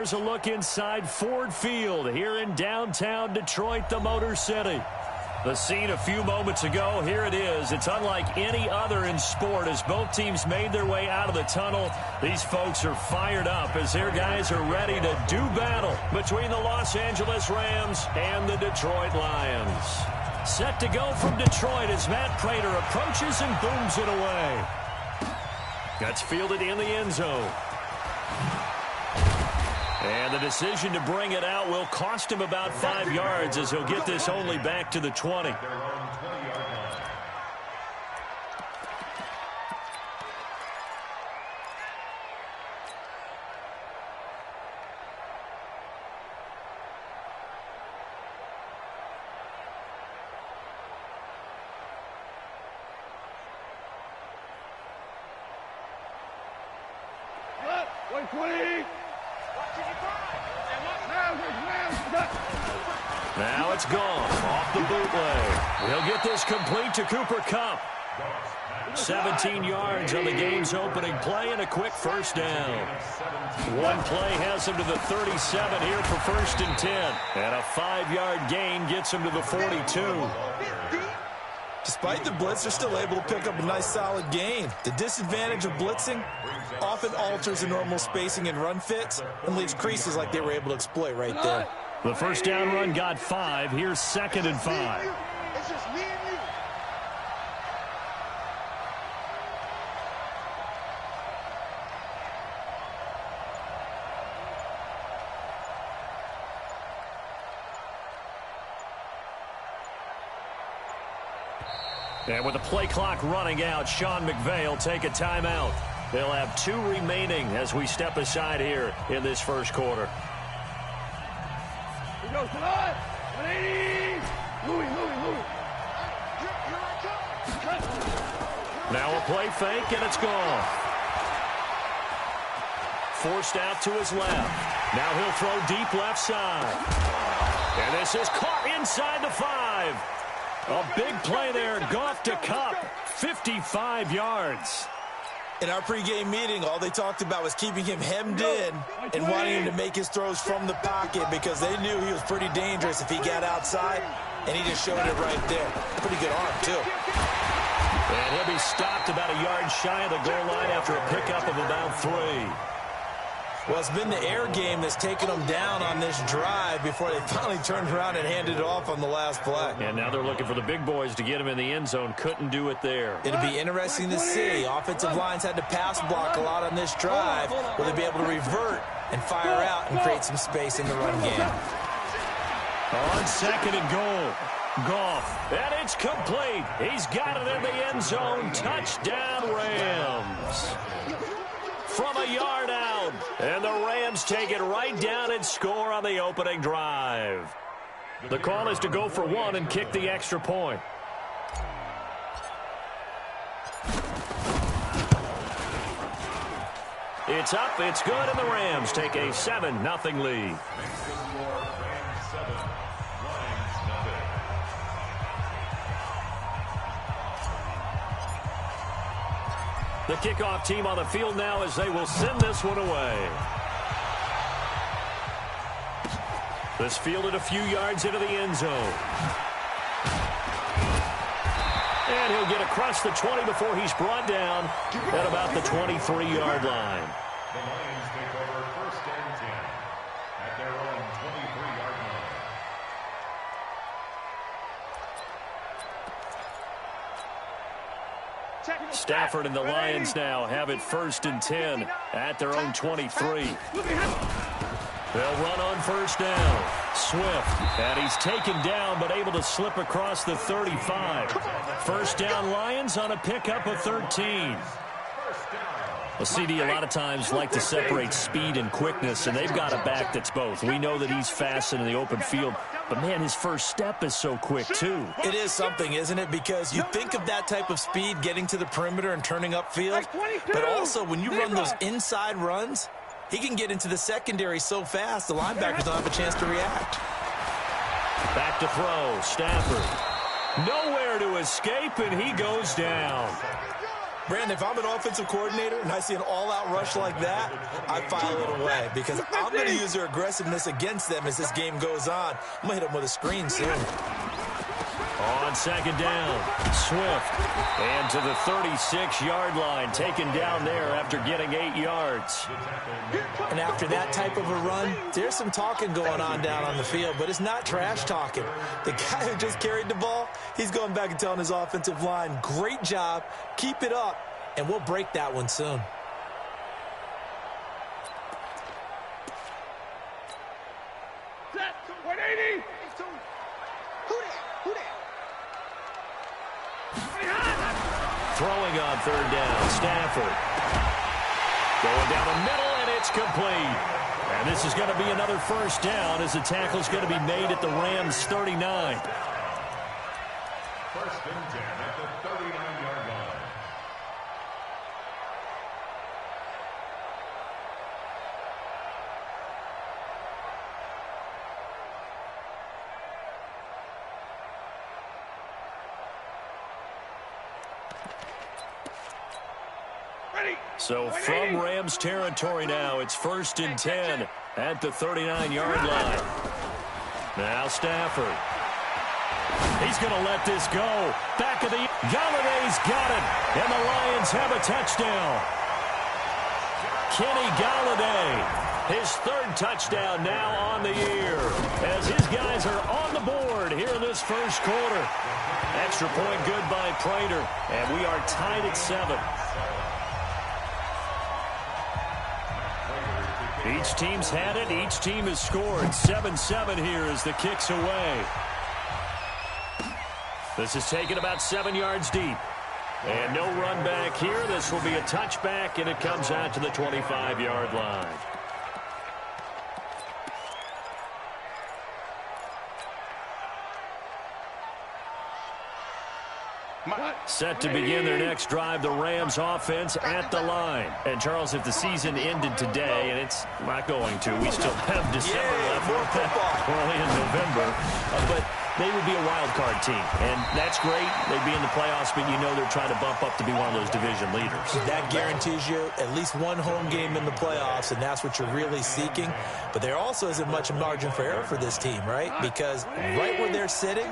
Here's a look inside Ford Field here in downtown Detroit, the Motor City. The scene a few moments ago, here it is. It's unlike any other in sport as both teams made their way out of the tunnel. These folks are fired up as their guys are ready to do battle between the Los Angeles Rams and the Detroit Lions. Set to go from Detroit as Matt Prater approaches and booms it away. That's fielded in the end zone. And the decision to bring it out will cost him about 5 yards as he'll get this only back to the 20. Now it's gone off the bootleg. He'll get this complete to Cooper Kupp. 17 yards on the game's opening play and a quick first down. One play has him to the 37 here for 1st and 10. And a 5-yard gain gets him to the 42. Despite the blitz, they're still able to pick up a nice solid gain. The disadvantage of blitzing often alters the normal spacing and run fits and leaves creases like they were able to exploit right there. The first down run got 5. Here's 2nd and 5. It's just me and you. And with the play clock running out, Sean McVay will take a timeout. They'll have 2 remaining as we step aside here in this first quarter. Here goes tonight. 180. Louis. Now a play fake, and it's gone. Forced out to his left. Now he'll throw deep left side. And this is caught inside the 5. A big play there, Goff to Kupp, 55 yards. In our pregame meeting, all they talked about was keeping him hemmed in and wanting him to make his throws from the pocket because they knew he was pretty dangerous if he got outside, and he just showed it right there. Pretty good arm, too. And he'll be stopped about a yard shy of the goal line after a pickup of about 3. Well, it's been the air game that's taken them down on this drive before they finally turned around and handed it off on the last play. And now they're looking for the big boys to get him in the end zone. Couldn't do it there. It'll be interesting to see. Offensive lines had to pass block a lot on this drive. Will they be able to revert and fire out and create some space in the run game? On 2nd and goal. Goff. And it's complete. He's got it in the end zone. Touchdown, Rams. From a yard out. And the Rams take it right down and score on the opening drive. The call is to go for 1 and kick the extra point. It's up, it's good, and the Rams take a 7-0 lead. The kickoff team on the field now as they will send this one away. This fielded a few yards into the end zone. And he'll get across the 20 before he's brought down at about the 23-yard line. The Lions take over 1st and 10 at their own 23-yard line. Stafford and the Lions now have it 1st and 10 at their own 23. They'll run on 1st down. Swift, and he's taken down but able to slip across the 35. 1st down Lions on a pickup of 13. Well, CD, a lot of times like to separate speed and quickness, and they've got a back that's both. We know that he's fast in the open field, but, man, his first step is so quick, too. It is something, isn't it? Because you think of that type of speed getting to the perimeter and turning upfield, but also when you run those inside runs, he can get into the secondary so fast the linebackers don't have a chance to react. Back to throw, Stafford. Nowhere to escape, and he goes down. Brandon, if I'm an offensive coordinator and I see an all-out rush like that, I file it away because I'm going to use their aggressiveness against them as this game goes on. I'm going to hit them with a screen soon. On second down, Swift. And to the 36-yard line, taken down there after getting 8 yards. And after that type of a run, there's some talking going on down on the field, but it's not trash talking. The guy who just carried the ball, he's going back and telling his offensive line, great job, keep it up, and we'll break that one soon. Set, 180. Throwing on third down, Stafford. Going down the middle, and it's complete. And this is going to be another first down as the tackle's going to be made at the Rams' 39. First and 10 at the 39-yard line. So from Rams territory now, it's first and 10 at the 39-yard line. Now Stafford. He's going to let this go. Back of the... Galladay's got it. And the Lions have a touchdown. Kenny Galladay, his third touchdown now on the year. As his guys are on the board here in this first quarter. Extra point good by Prater. And we are tied at 7. Each team's had it. Each team has scored. 7-7 here as the kick's away. This is taken about 7 yards deep. And no run back here. This will be a touchback, and it comes out to the 25-yard line. Set to begin their next drive, the Rams offense at the line. And, Charles, if the season ended today, and it's not going to, we still have December left. We're only in November. But they would be a wild card team. And that's great. They'd be in the playoffs, but you know they're trying to bump up to be one of those division leaders. That guarantees you at least one home game in the playoffs, and that's what you're really seeking. But there also isn't much margin for error for this team, right? Because right where they're sitting,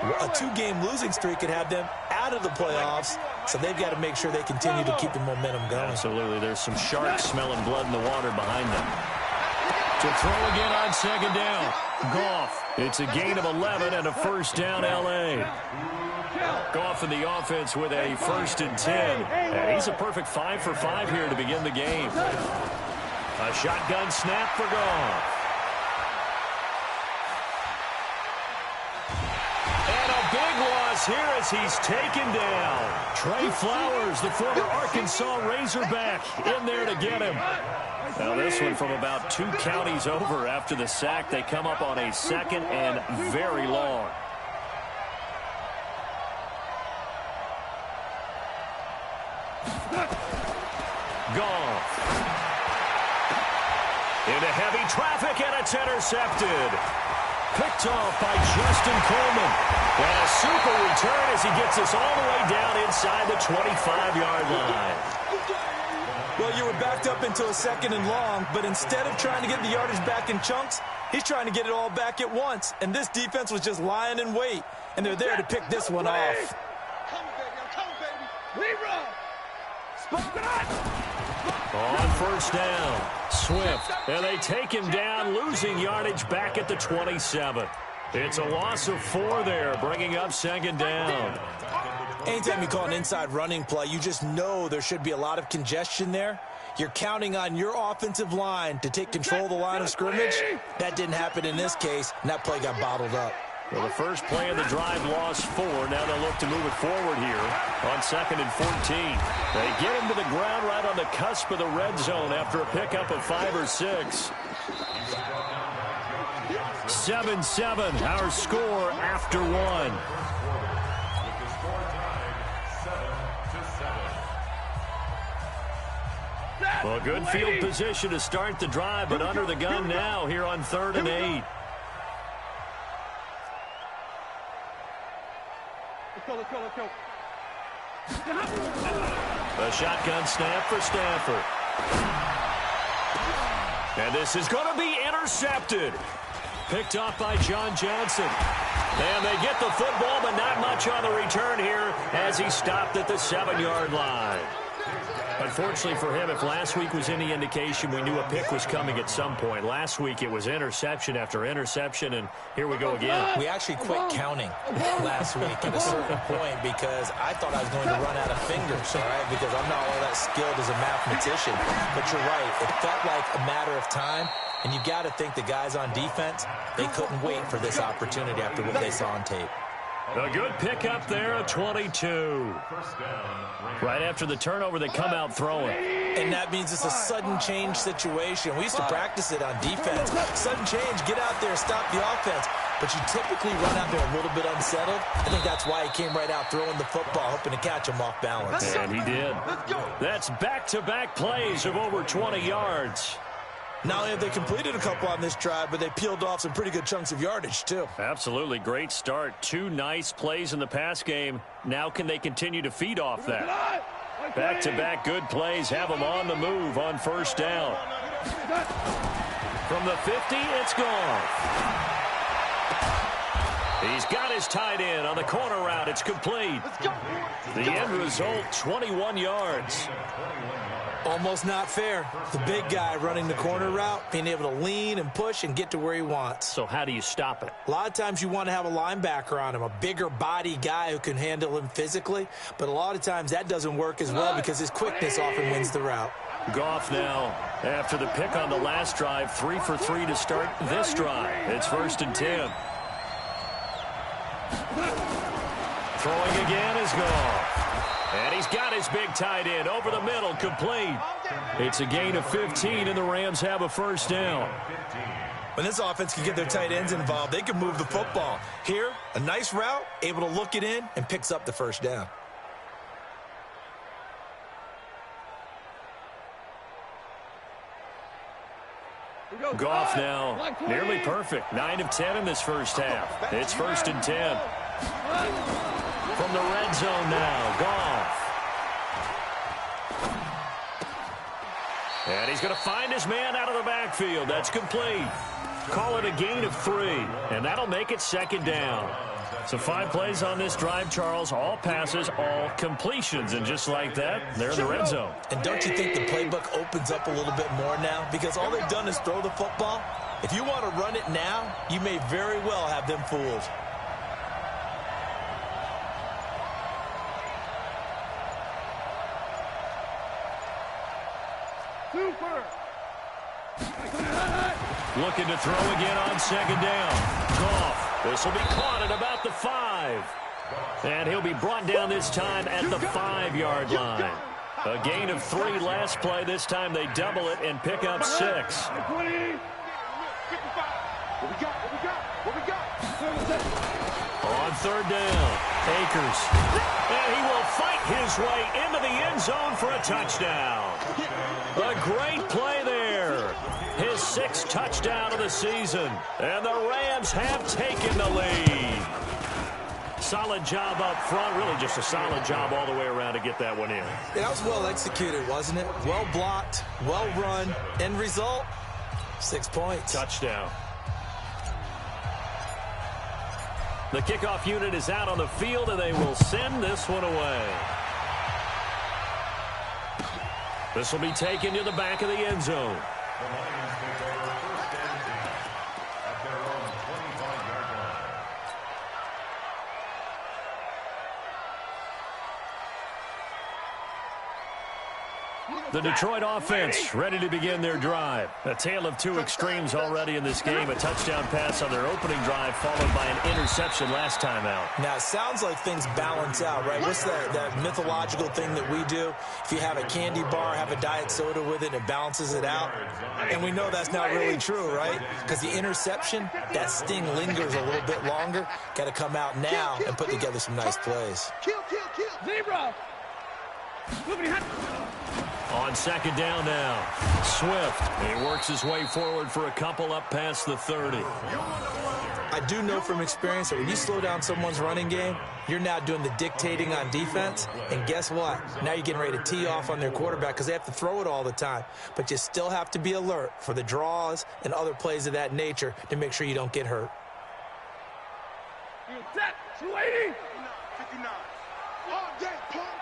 a 2-game losing streak could have them out of the playoffs, so they've got to make sure they continue to keep the momentum going. Absolutely. There's some sharks smelling blood in the water behind them. To throw again on second down. Goff. It's a gain of 11 and a first down, L.A. Goff in the offense with a first and 10. And he's a perfect 5 for 5 here to begin the game. A shotgun snap for Goff. Here as he's taken down. Trey Flowers, the former Arkansas Razorback, in there to get him. Now this one from about 2 counties over after the sack. They come up on a second and very long. Goff. Into heavy traffic, and it's intercepted. Picked off by Justin Coleman. And a super return as he gets us all the way down inside the 25-yard line. Well, you were backed up into a second and long, but instead of trying to get the yardage back in chunks, he's trying to get it all back at once. And this defense was just lying in wait, and they're there to pick this one off. Come, baby. We run. On first down, Swift, and they take him down, losing yardage back at the 27. It's a loss of 4 there, bringing up second down. Anytime you call an inside running play, you just know there should be a lot of congestion there. You're counting on your offensive line to take control of the line of scrimmage. That didn't happen in this case, and that play got bottled up. Well, the first play of the drive lost 4. Now they'll look to move it forward here on second and 14. They get him to the ground right on the cusp of the red zone after a pickup of 5 or 6. 7-7, our score after 1. Well, good field position to start the drive, but under the gun now here on 3rd and 8. Let's go. A shotgun snap for Stafford. And this is going to be intercepted. Picked off by John Johnson. And they get the football, but not much on the return here as he stopped at the 7-yard line. Unfortunately for him, if last week was any indication, we knew a pick was coming at some point. Last week it was interception after interception, and here we go again. We actually quit counting last week at a certain point because I thought I was going to run out of fingers, all right, because I'm not all that skilled as a mathematician. But you're right. It felt like a matter of time, and you got to think the guys on defense, they couldn't wait for this opportunity after what they saw on tape. A good pickup there, a 22. Right after the turnover, they come out throwing. And that means it's a sudden change situation. We used to practice it on defense. Sudden change, get out there, stop the offense. But you typically run out there a little bit unsettled. I think that's why he came right out throwing the football, hoping to catch him off balance. And he did. That's back-to-back plays of over 20 yards. Not only have they completed a couple on this drive, but they peeled off some pretty good chunks of yardage, too. Absolutely. Great start. 2 nice plays in the pass game. Now can they continue to feed off that? Back-to-back good plays have them on the move on first down. From the 50, it's gone. He's got his tight end on the corner route. It's complete. The end result, 21 yards. Almost not fair. The big guy running the corner route, being able to lean and push and get to where he wants. So how do you stop it? A lot of times you want to have a linebacker on him, a bigger body guy who can handle him physically. But a lot of times that doesn't work as well because his quickness often wins the route. Goff now, after the pick on the last drive, 3 for 3 to start this drive. It's 1st and 10. Throwing again is Goff. And he's got his big tight end over the middle, complete. It's a gain of 15, and the Rams have a first down. When this offense can get their tight ends involved, they can move the football. Here, a nice route, able to look it in, and picks up the first down. Goff now, nearly perfect. 9 of 10 in this first half. It's 1st and 10. From the red zone now, Goff. And he's going to find his man out of the backfield. That's complete. Call it a gain of 3, and that'll make it 2nd down. So 5 plays on this drive, Charles. All passes, all completions. And just like that, they're in the red zone. And don't you think the playbook opens up a little bit more now? Because all they've done is throw the football. If you want to run it now, you may very well have them fooled. Looking to throw again on 2nd down. Goff. This will be caught at about the 5. And he'll be brought down this time at the 5-yard line. A gain of 3 last play. This time they double it and pick up 6. On 3rd down, Akers. And he will fight his way into the end zone for a touchdown. A great play there. His 6th touchdown of the season. And the Rams have taken the lead. Solid job up front. Really just a solid job all the way around to get that one in. Yeah, that was well executed, wasn't it? Well blocked, well run. End result, 6 points. Touchdown. The kickoff unit is out on the field, and they will send this one away. This will be taken to the back of the end zone. The Lions take over 1st and 10 at their own 25-yard line. The Detroit offense ready to begin their drive. A tale of 2 extremes already in this game. A touchdown pass on their opening drive followed by an interception last time out. Now, it sounds like things balance out, right? What's that mythological thing that we do? If you have a candy bar, have a diet soda with it, it balances it out. And we know that's not really true, right? Because the interception, that sting lingers a little bit longer. Got to come out now and put together some nice plays. Kill. Zebra. On 2nd down now, Swift. He works his way forward for a couple up past the 30. I do know from experience that when you slow down someone's running game, you're now doing the dictating on defense. And guess what? Now you're getting ready to tee off on their quarterback because they have to throw it all the time. But you still have to be alert for the draws and other plays of that nature to make sure you don't get hurt. Set, 280. 59. All day, punk.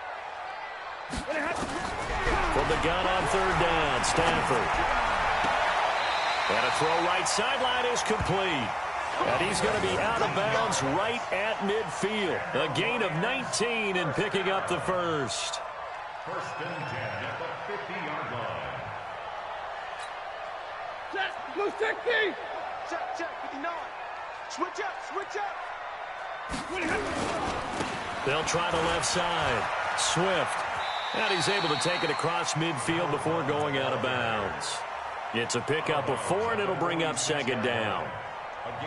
From the gun on third down, Stanford. And a throw right sideline is complete. And he's going to be out of bounds right at midfield. A gain of 19 and picking up the first. First and 10 at the 50-yard line. Set, blue 60. Check, 59. Switch up. They'll try the left side. Swift. And he's able to take it across midfield before going out of bounds. It's a pickup of 4, and it'll bring up second down.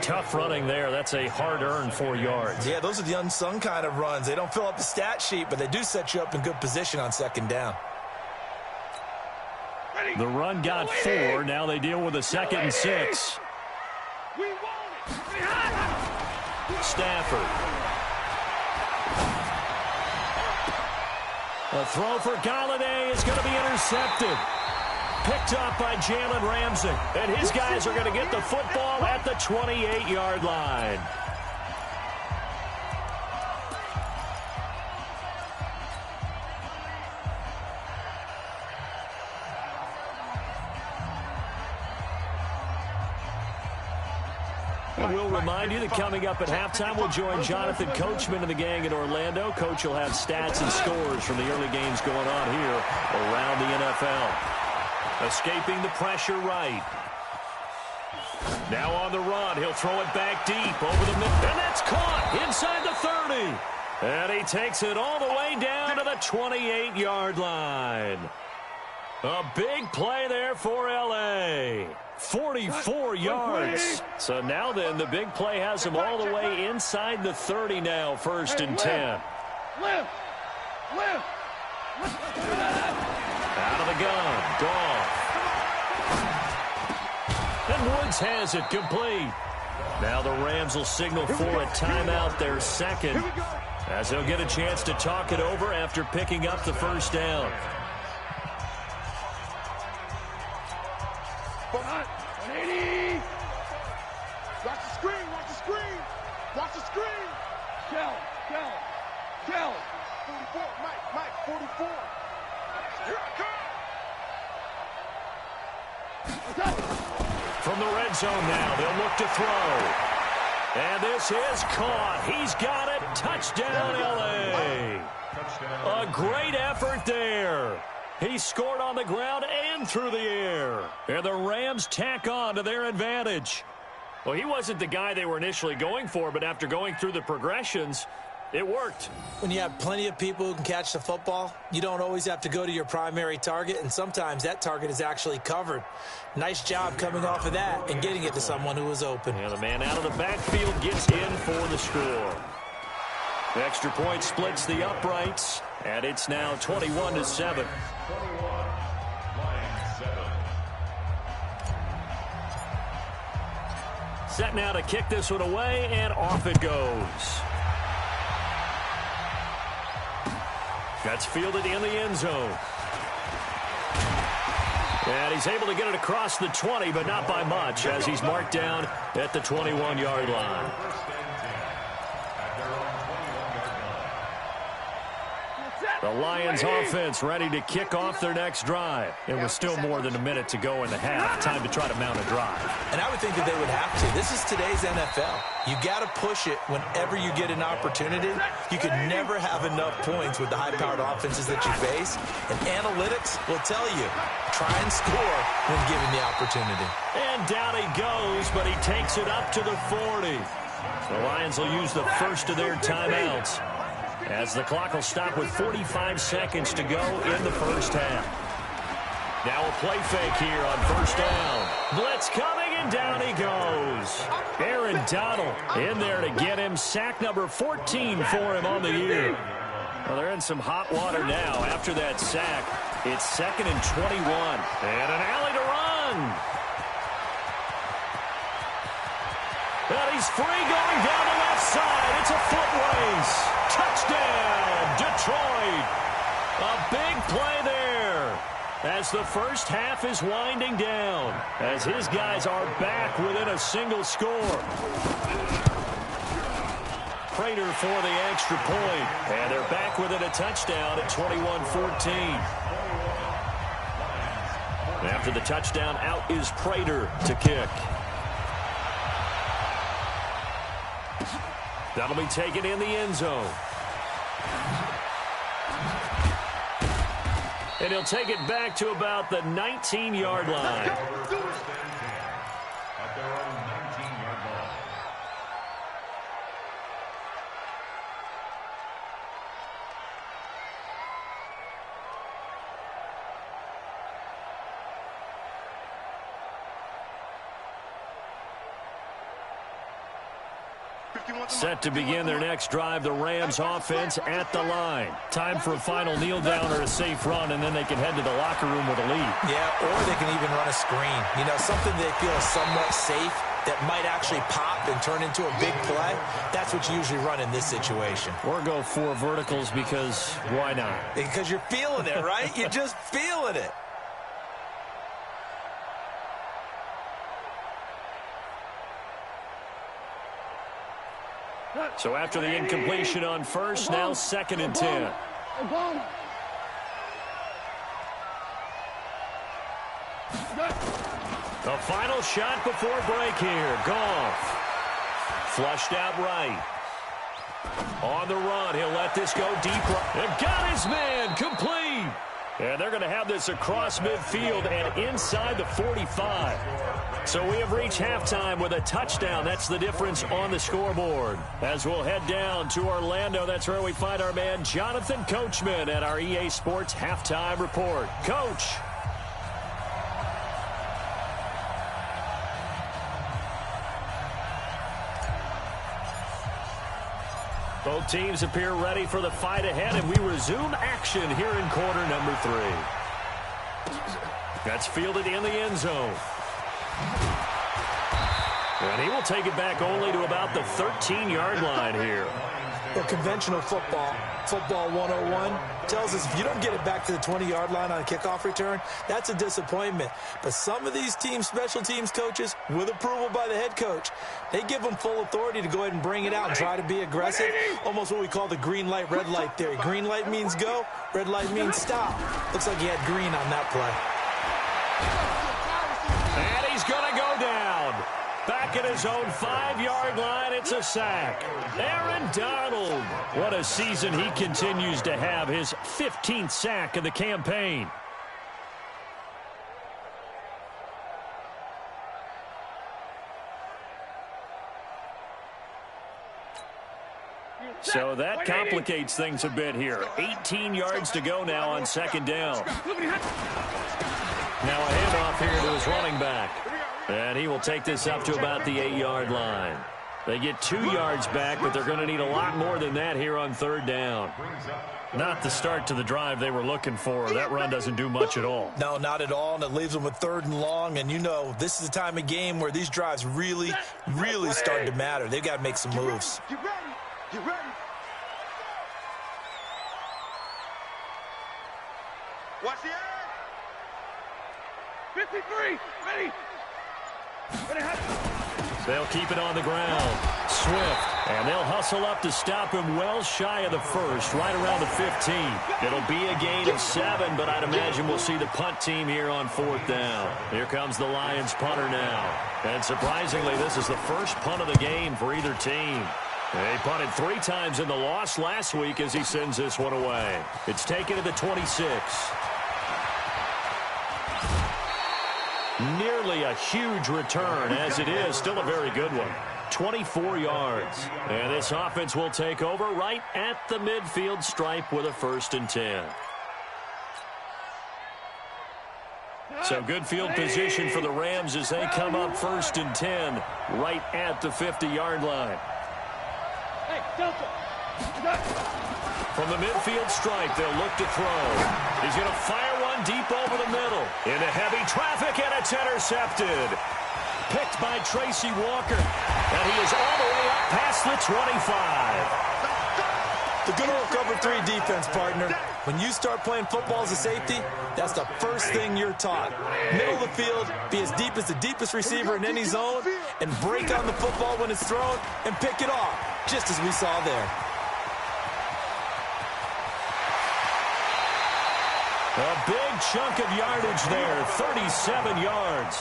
Tough running there. That's a hard-earned 4 yards. Yeah, those are the unsung kind of runs. They don't fill up the stat sheet, but they do set you up in good position on second down. The run got 4. Now they deal with a 2nd and 6. We want it. Stafford. A throw for Galladay is going to be intercepted. Picked up by Jalen Ramsey. And his guys are going to get the football at the 28-yard line. We'll remind you that coming up at halftime, we'll join Jonathan Coachman and the gang in Orlando. Coach will have stats and scores from the early games going on here around the NFL. Escaping the pressure right. Now on the run. He'll throw it back deep over the middle. And that's caught inside the 30. And he takes it all the way down to the 28-yard line. A big play there for L.A. 44 yards. So now then, the big play has him all the way inside the 30 now, 1st and 10. Lift. Out of the gun. Goff. And Woods has it complete. Now the Rams will signal for a timeout, their 2nd, as they'll get a chance to talk it over after picking up the first down. 180. Watch the screen. Shell. 44, Mike, 44. Here I come. From the red zone now, they'll look to throw. And this is caught. He's got it. Touchdown, L.A. A great effort there. He scored on the ground and through the air. And the Rams tack on to their advantage. Well, he wasn't the guy they were initially going for, but after going through the progressions, it worked. When you have plenty of people who can catch the football, you don't always have to go to your primary target, and sometimes that target is actually covered. Nice job coming off of that and getting it to someone who was open. And the man out of the backfield gets in for the score. The extra point splits the uprights, and it's now 21-7. 21, line 7. Set now to kick this one away, and off it goes. That's fielded in the end zone. And he's able to get it across the 20, but not by much, as he's marked down at the 21-yard line. The Lions offense ready to kick off their next drive. It was still more than a minute to go in the half. Time to try to mount a drive. And I would think that they would have to. This is today's NFL. You got to push it whenever you get an opportunity. You could never have enough points with the high-powered offenses that you face. And analytics will tell you, try and score when given the opportunity. And down he goes, but he takes it up to the 40. The Lions will use the first of their timeouts, as the clock will stop with 45 seconds to go in the first half. Now a play fake here on first down. Blitz coming, and down he goes. Aaron Donald in there to get him. Sack number 14 for him on the year. Well, they're in some hot water now after that sack. It's 2nd and 21. And an alley to run. And he's free going down the left side. It's a foot race. Touchdown, Detroit. A big play there as the first half is winding down, as his guys are back within a single score. Prater for the extra point, and they're back within a touchdown at 21-14. After the touchdown, out is Prater to kick. That'll be taken in the end zone. And he'll take it back to about the 19-yard line. At their own 19-yard line. Set to begin their next drive, the Rams offense at the line. Time for a final kneel down or a safe run, and then they can head to the locker room with a lead. Yeah, or they can even run a screen. You know, something they feel is somewhat safe that might actually pop and turn into a big play. That's what you usually run in this situation. Or go for verticals because why not? Because you're feeling it, right? You're just feeling it. So after the incompletion on first, now 2nd and 10. The final shot before break here. Goff. Flushed out right. On the run, he'll let this go deep. And got his man complete. And they're going to have this across midfield and inside the 45. So we have reached halftime with a touchdown. That's the difference on the scoreboard. As we'll head down to Orlando, that's where we find our man Jonathan Coachman at our EA Sports Halftime Report. Coach. Both teams appear ready for the fight ahead, and we resume action here in quarter number 3. That's fielded in the end zone. And he will take it back only to about the 13-yard line here. Well, conventional football 101, tells us if you don't get it back to the 20-yard line on a kickoff return, that's a disappointment. But some of these teams, special teams coaches, with approval by the head coach, they give them full authority to go ahead and bring it out and try to be aggressive. Almost what we call the green light, red light theory. Green light means go, red light means stop. Looks like he had green on that play. And he's going to go down. Back at his own 5-yard line, it's a sack. Aaron Donald. What a season he continues to have, his 15th sack of the campaign. So that complicates things a bit here. 18 yards to go now on 2nd down. Now a handoff here to his running back. And he will take this up to about the 8-yard line. They get 2 yards back, but they're going to need a lot more than that here on 3rd down. Not the start to the drive they were looking for. That run doesn't do much at all. No, not at all, and it leaves them with 3rd and long. And you know, this is the time of game where these drives really start to matter. They've got to make some moves. Get ready. Get ready. Watch the air. 53. Ready. They'll keep it on the ground. Swift. And they'll hustle up to stop him well shy of the 1st, right around the 15. It'll be a gain of 7, but I'd imagine we'll see the punt team here on 4th down. Here comes the Lions punter now. And surprisingly, this is the first punt of the game for either team. They punted 3 times in the loss last week as he sends this one away. It's taken to the 26. Nearly a huge return, as it is. Still a very good one. 24 yards. And this offense will take over right at the midfield stripe with a 1st and 10. So good field position for the Rams as they come up 1st and 10 right at the 50-yard line. From the midfield stripe, they'll look to throw. He's going to fire one deep over the middle. Into heavy traffic, and it's intercepted. Picked by Tracy Walker. And he is all the way up past the 25. The good old cover 3 defense, partner. When you start playing football as a safety, that's the first thing you're taught. Middle of the field, be as deep as the deepest receiver in any zone, and break on the football when it's thrown and pick it off, just as we saw there. A big chunk of yardage there, 37 yards.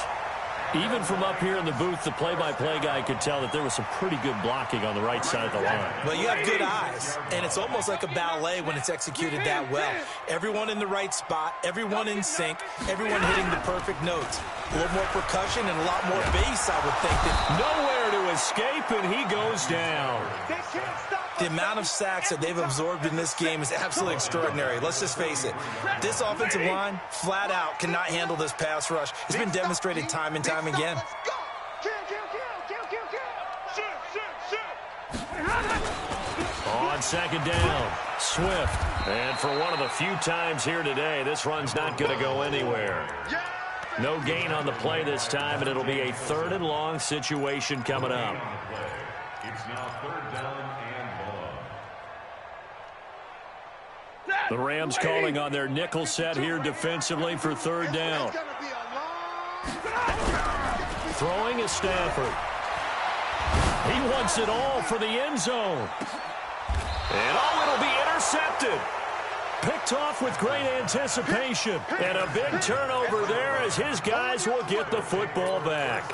Even from up here in the booth, the play-by-play guy could tell that there was some pretty good blocking on the right side of the line. Well, you have good eyes, and it's almost like a ballet when it's executed that well. Everyone in the right spot, everyone in sync, everyone hitting the perfect notes. A little more percussion and a lot more bass, I would think. Nowhere to escape, and he goes down. The amount of sacks that they've absorbed in this game is absolutely extraordinary. Let's just face it. This offensive line, flat out, cannot handle this pass rush. It's been demonstrated time and time again. On second down, Swift. And for one of the few times here today, this run's not going to go anywhere. No gain on the play this time, and it'll be a 3rd and long situation coming up. It's now 3rd down and long. The Rams calling on their nickel set here defensively for 3rd down. Throwing is Stafford. He wants it all for the end zone. And it'll be intercepted. Picked off with great anticipation. And a big turnover there as his guys will get the football back.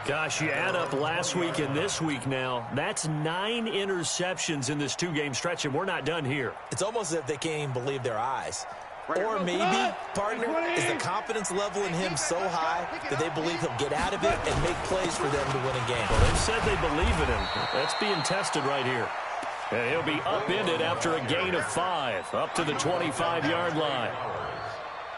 Gosh, you add up last week and this week now. That's 9 interceptions in this 2-game stretch, and we're not done here. It's almost as if they can't even believe their eyes. Or maybe, partner, is the confidence level in him so high that they believe he'll get out of it and make plays for them to win a game. Well, they've said they believe in him. That's being tested right here. And he'll be upended after a gain of 5, up to the 25-yard line.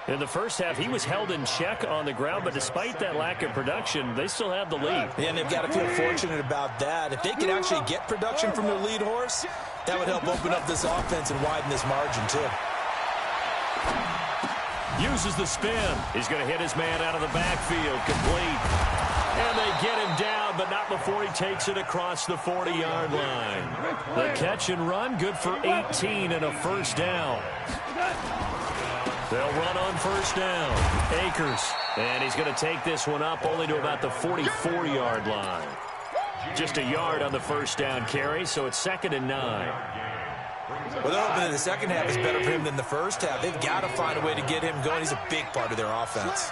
In the first half, he was held in check on the ground, but despite that lack of production, they still have the lead. Yeah, and they've got to feel fortunate about that. If they could actually get production from their lead horse, that would help open up this offense and widen this margin, too. Uses the spin. He's going to hit his man out of the backfield, complete. And they get him down, but not before he takes it across the 40-yard line. The catch and run, good for 18 and a 1st down. They'll run on 1st down. Akers. And he's going to take this one up only to about the 44-yard line. Just a yard on the 1st down carry, so it's 2nd and 9. Well, they're hoping that the second half is better for him than the first half. They've got to find a way to get him going. He's a big part of their offense.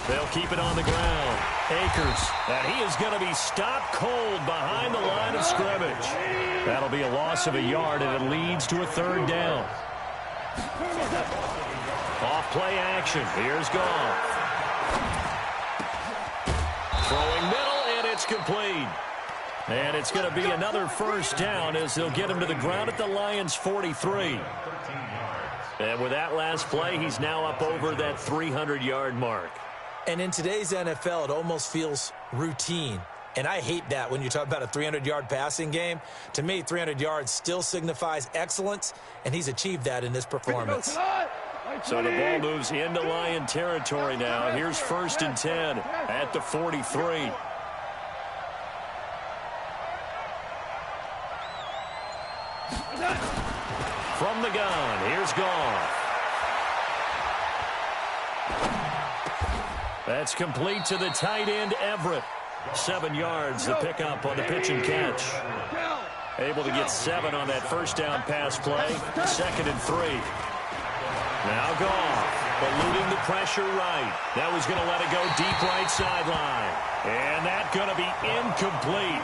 They'll keep it on the ground. Akers. And he is going to be stopped cold behind the line of scrimmage. That'll be a loss of a yard, and it leads to a 3rd down. Off play action. Here's Goff. Throwing middle, and it's complete. And it's going to be another 1st down as they'll get him to the ground at the Lions' 43. And with that last play, he's now up over that 300-yard mark. And in today's NFL, it almost feels routine. And I hate that when you talk about a 300-yard passing game. To me, 300 yards still signifies excellence, and he's achieved that in this performance. So the ball moves into Lion territory now. Here's 1st and 10 at the 43. From the gun, here's Goff. That's complete to the tight end, Everett. 7 yards, the pickup on the pitch and catch. Able to get 7 on that 1st down pass play. 2nd and 3. Now Goff, eluding the pressure right. That was going to let it go deep right sideline. And that's going to be incomplete.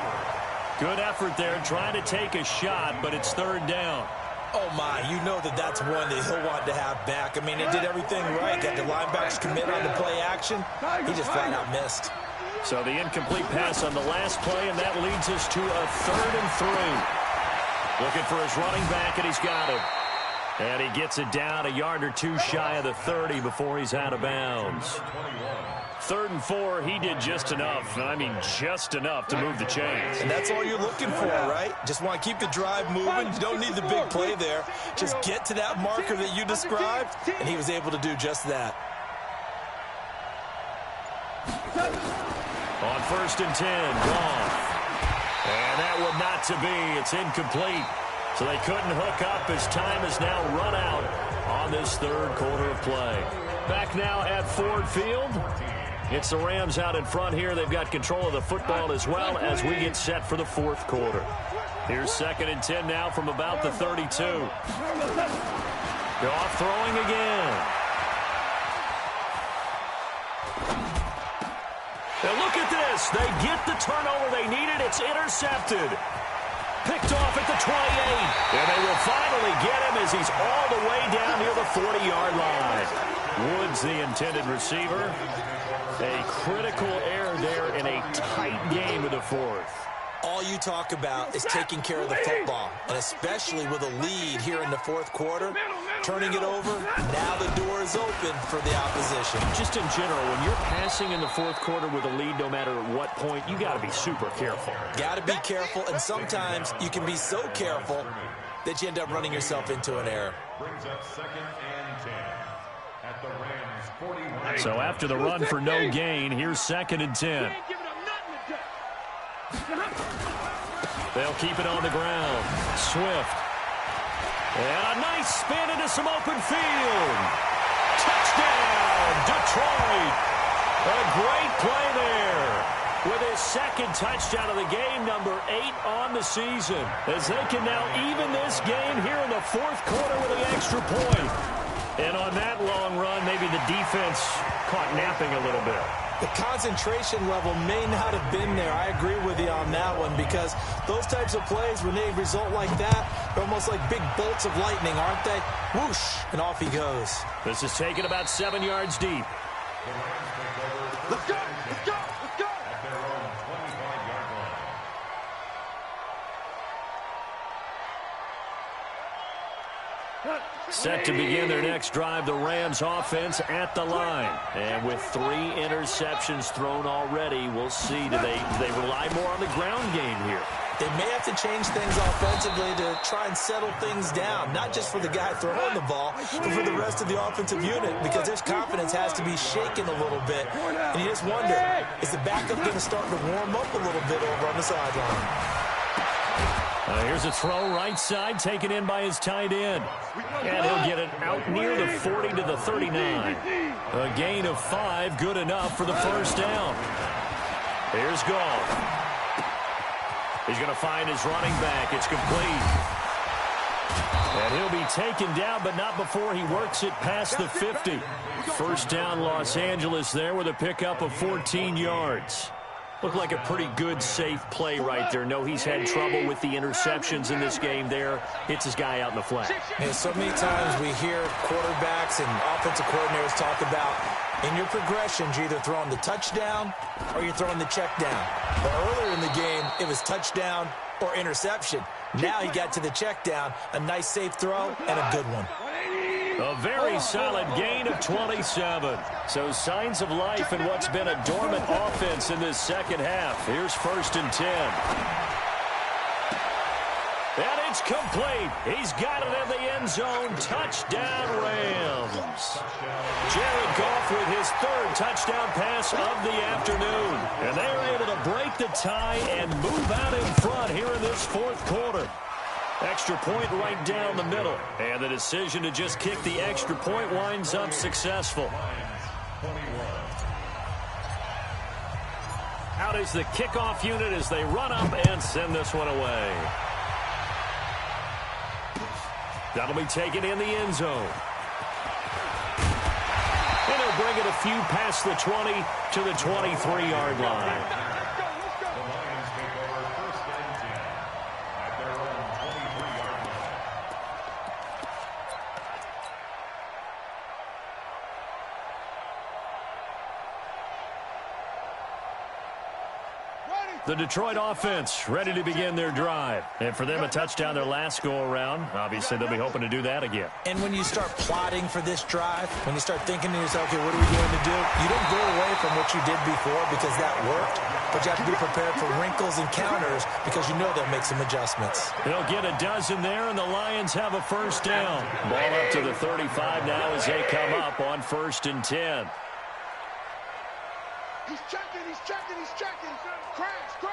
Good effort there, trying to take a shot, but it's 3rd down. Oh, my, you know that that's one that he'll want to have back. I mean, he did everything right. Got the linebackers commit on the play action. He just flat out missed. So the incomplete pass on the last play, and that leads us to a 3rd and 3. Looking for his running back, and he's got him. And he gets it down a yard or 2 shy of the 30 before he's out of bounds. 3rd and 4, he did just enough, and I mean just enough to move the chains. And that's all you're looking for, right? Just want to keep the drive moving. You don't need the big play there. Just get to that marker that you described, and he was able to do just that. On 1st and 10, Goff. And that would not to be. It's incomplete. So they couldn't hook up as time has now run out on this 3rd quarter of play. Back now at Ford Field. It's the Rams out in front here. They've got control of the football as well as we get set for the 4th quarter. Here's 2nd and 10 now from about the 32. Goff throwing again. Now look at this. They get the turnover they needed. It's intercepted. Picked off at the 28. And they will finally get him as he's all the way down near the 40-yard line. Woods, the intended receiver. A critical error there in a tight game of the 4th. All you talk about is taking care of the football, and especially with a lead here in the 4th quarter, turning it over, now the door is open for the opposition. Just in general, when you're passing in the 4th quarter with a lead, no matter at what point, you got to be super careful. Got to be careful, and sometimes you can be so careful that you end up running yourself into an error. Brings up 2nd and 10 at the Rams 41. So after the run for no gain, here's 2nd and 10. They'll keep it on the ground. Swift. And a nice spin into some open field. Touchdown, Detroit. A great play there. With his 2nd touchdown of the game, number 8 on the season. As they can now even this game here in the 4th quarter with an extra point. And on that long run, maybe the defense caught napping a little bit. The concentration level may not have been there. I agree with you on that one, because those types of plays, when they result like that, they're almost like big bolts of lightning, aren't they? Whoosh, and off he goes. This is taken about 7 yards deep. Let's go! Let's go! Let's go! At their own 25-yard line. Set to begin their next drive, the Rams offense at the line. And with 3 interceptions thrown already, we'll see. Do they rely more on the ground game here? They may have to change things offensively to try and settle things down, not just for the guy throwing the ball, but for the rest of the offensive unit, because their confidence has to be shaken a little bit. And you just wonder, is the backup going to start to warm up a little bit over on the sideline? Here's a throw right side, taken in by his tight end. And he'll get it out near the 40 to the 39. A gain of 5, good enough for the first down. Here's Goff. He's going to find his running back. It's complete. And he'll be taken down, but not before he works it past the 50. First down, Los Angeles there with a pickup of 14 yards. Looked like a pretty good, safe play right there. No, he's had trouble with the interceptions in this game there. Hits his guy out in the flat. And so many times we hear quarterbacks and offensive coordinators talk about, in your progressions, you're either throwing the touchdown or you're throwing the check down. But earlier in the game, it was touchdown or interception. Now he got to the check down, a nice safe throw, and a good one. A very solid gain of 27. So signs of life in what's been a dormant offense in this second half. Here's 1st and 10. And it's complete. He's got it in the end zone. Touchdown, Rams. Jared Goff with his 3rd touchdown pass of the afternoon. And they are able to break the tie and move out in front here in this 4th quarter. Extra point right down the middle. And the decision to just kick the extra point winds up successful. Out is the kickoff unit as they run up and send this one away. That'll be taken in the end zone. And they'll bring it a few past the 20 to the 23-yard line. Ready? The Detroit offense ready to begin their drive. And for them, a touchdown their last go-around. Obviously, they'll be hoping to do that again. And when you start plotting for this drive, when you start thinking to yourself, okay, what are we going to do? You don't go away from what you did before because that worked, but you have to be prepared for wrinkles and counters because you know they'll make some adjustments. They'll get a dozen there, and the Lions have a first down. Ball up to the 35 now as they come up on 1st and 10. He's checking, he's checking, he's checking. Crash, crash.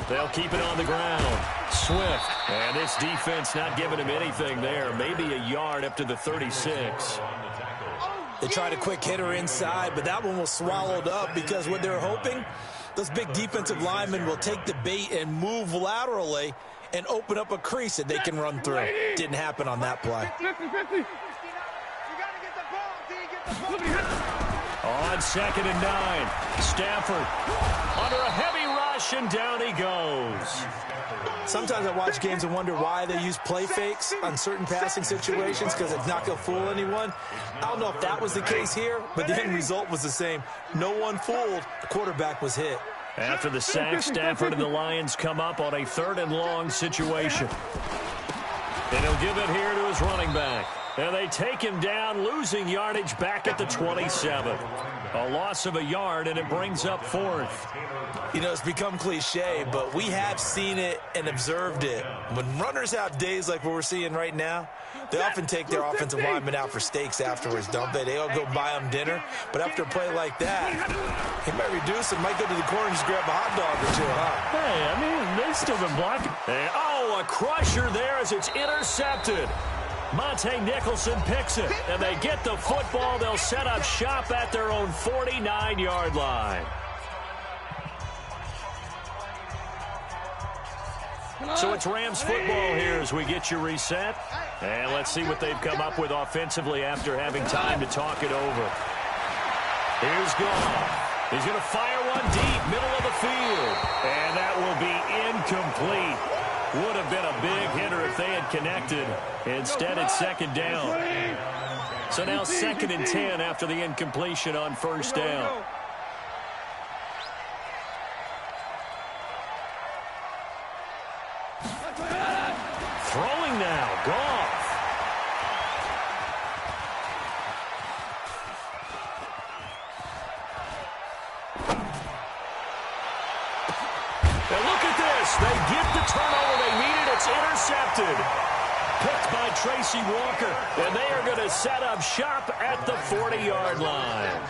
They'll keep it on the ground. Swift. And this defense not giving him anything there. Maybe a yard up to the 36. They tried a quick hitter inside, but that one was swallowed up because what they're hoping, those big defensive linemen will take the bait and move laterally and open up a crease that they can run through. Didn't happen on that play. On 2nd and 9, Stafford under a heavy rush, and down he goes. Sometimes I watch games and wonder why they use play fakes on certain passing situations because it's not going to fool anyone. I don't know if that was the case here, but the end result was the same. No one fooled. The quarterback was hit. After the sack, Stafford and the Lions come up on a 3rd and long situation. And he'll give it here to his running back. And they take him down, losing yardage back at the 27. A loss of a yard, and it brings up 4th. You know, it's become cliche, but we have seen it and observed it. When runners have days like what we're seeing right now, they often take their offensive linemen out for steaks afterwards, don't they? They all go buy them dinner. But after a play like that, he might reduce and might go to the corner and just grab a hot dog or two, huh? Hey, I mean, they've still been blocking. And, oh, a crusher there as it's intercepted. Monte Nicholson picks it, and they get the football. They'll set up shop at their own 49-yard line. So it's Rams football here as we get you reset. And let's see what they've come up with offensively after having time to talk it over. Here's Goff. He's going to fire one deep, middle of the field. And that will be incomplete. Would have been a big hitter if they had connected. Instead, it's 2nd down. So now 2nd and 10 after the incompletion on 1st down. Throwing now, Goff. And look at this. They get the turnover they needed. It's intercepted. Picked by Tracy Walker. And they are going to set up shop at the 40-yard line.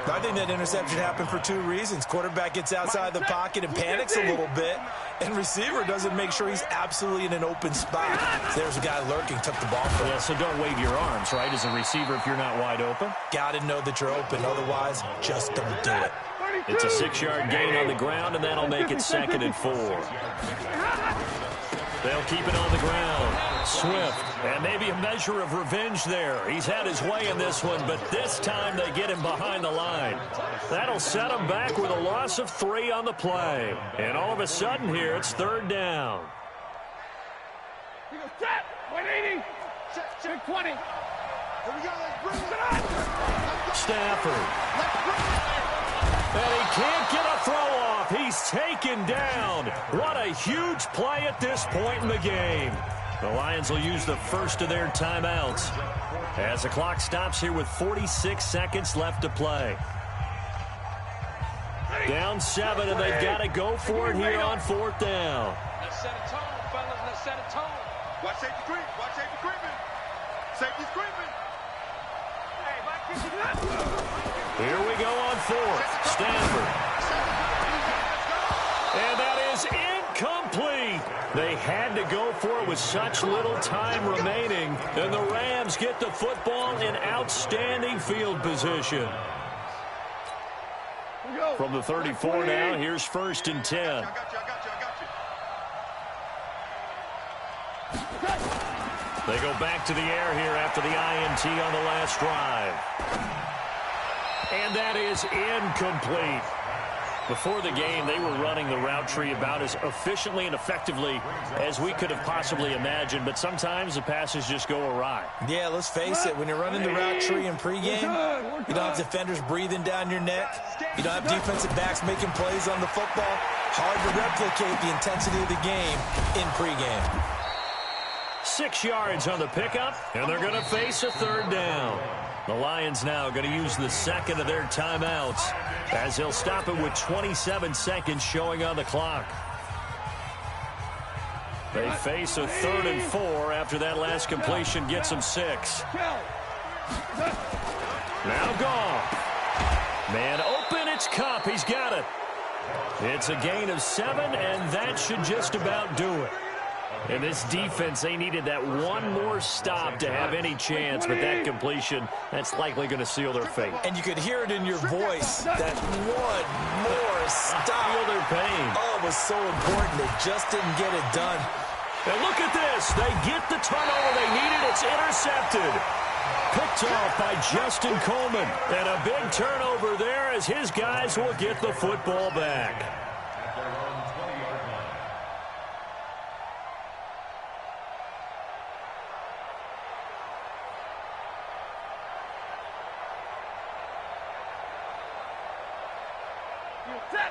I think that interception happened for 2 reasons. Quarterback gets outside the pocket and panics a little bit, and receiver doesn't make sure he's absolutely in an open spot. So there's a guy lurking, took the ball from him. Yeah, so don't wave your arms, right, as a receiver if you're not wide open. Got to know that you're open. Otherwise, just don't do it. It's a 6-yard gain on the ground, and that'll make it 2nd and 4. They'll keep it on the ground. Swift, and maybe a measure of revenge there. He's had his way in this one, but this time they get him behind the line. That'll set him back with a loss of 3 on the play. And all of a sudden here, it's 3rd down. Check, 180. Check 20. Here we go, let's bring it. Stafford. And he can't get a throw off. He's taken down. What a huge play at this point in the game. The Lions will use the first of their timeouts as the clock stops here with 46 seconds left to play. Down 7, and they've got to go for it here on 4th down. Let's set a tone, fellas. Let's set a tone. Watch safety creep. Watch safety creeping. Safety's creeping. Here we go on 4th. Stafford. And that is incomplete. They had to go for it with such little time remaining. And the Rams get the football in outstanding field position. From the 34 now, here's 1st and 10. I got you. They go back to the air here after the INT on the last drive. And that is incomplete. Before the game, they were running the route tree about as efficiently and effectively as we could have possibly imagined, but sometimes the passes just go awry. Yeah, let's face it, when you're running the route tree in pregame, you don't have defenders breathing down your neck. You don't have defensive backs making plays on the football. Hard to replicate the intensity of the game in pregame. 6 yards on the pickup, and they're going to face a third down. The Lions now going to use the second of their timeouts as they'll stop it with 27 seconds showing on the clock. They face a 3rd and 4 after that last completion gets them 6. Now gone. Man open, it's Cup. He's got it. It's a gain of 7, and that should just about do it. And this defense, they needed that one more stop to have any chance, but that completion, that's likely going to seal their fate. And you could hear it in your voice, that one more stop. Feel their pain. Oh, it was so important. They just didn't get it done. And look at this. They get the turnover they needed. It's intercepted. Picked off by Justin Coleman. And a big turnover there as his guys will get the football back.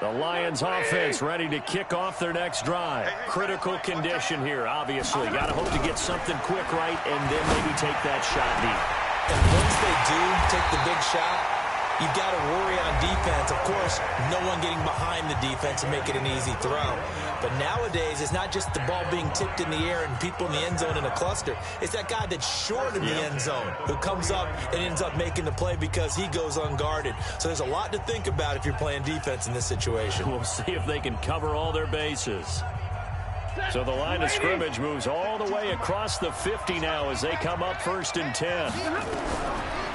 The Lions offense ready to kick off their next drive. Critical condition here, obviously. Got to hope to get something quick right and then maybe take that shot deep. And once they do take the big shot, you've got to worry on defense. Of course, no one getting behind the defense and make it an easy throw. But nowadays, it's not just the ball being tipped in the air and people in the end zone in a cluster. It's that guy that's short of the end zone who comes up and ends up making the play because he goes unguarded. So there's a lot to think about if you're playing defense in this situation. We'll see if they can cover all their bases. So the line of scrimmage moves all the way across the 50 now as they come up 1st and 10.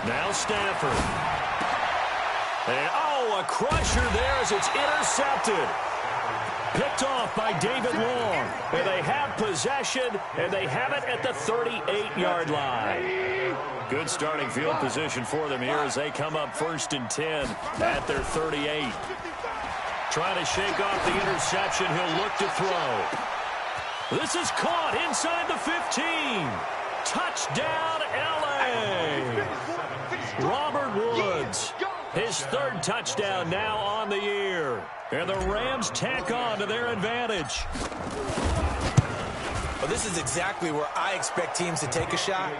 Now Stafford. And, oh, a crusher there as it's intercepted. Picked off by David Long. And they have possession, and they have it at the 38-yard line. Good starting field position for them here as they come up 1st and 10 at their 38. Trying to shake off the interception. He'll look to throw. This is caught inside the 15. Touchdown, L.A. Robert Woods. His 3rd touchdown now on the year. And the Rams tack on to their advantage. Well, this is exactly where I expect teams to take a shot.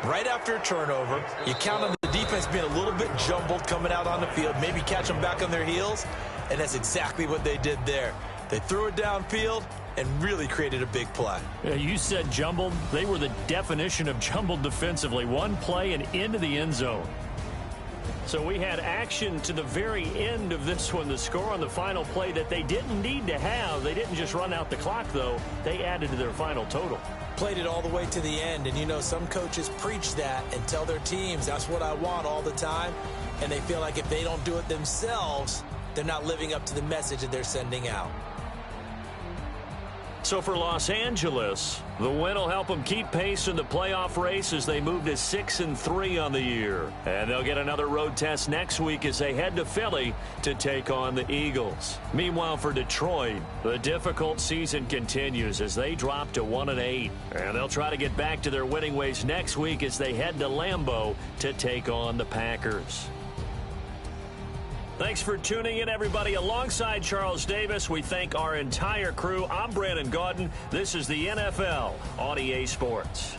Right after a turnover, you count on the defense being a little bit jumbled coming out on the field, maybe catch them back on their heels, and that's exactly what they did there. They threw it downfield and really created a big play. Yeah, you said jumbled. They were the definition of jumbled defensively. One play and into the end zone. So we had action to the very end of this one. The score on the final play that they didn't need to have. They didn't just run out the clock, though. They added to their final total. Played it all the way to the end. And, you know, some coaches preach that and tell their teams, that's what I want all the time. And they feel like if they don't do it themselves, they're not living up to the message that they're sending out. So for Los Angeles, the win will help them keep pace in the playoff race as they move to 6-3 on the year. And they'll get another road test next week as they head to Philly to take on the Eagles. Meanwhile, for Detroit, the difficult season continues as they drop to 1-8. And they'll try to get back to their winning ways next week as they head to Lambeau to take on the Packers. Thanks for tuning in, everybody. Alongside Charles Davis, we thank our entire crew. I'm Brandon Gaudin. This is the NFL on EA Sports.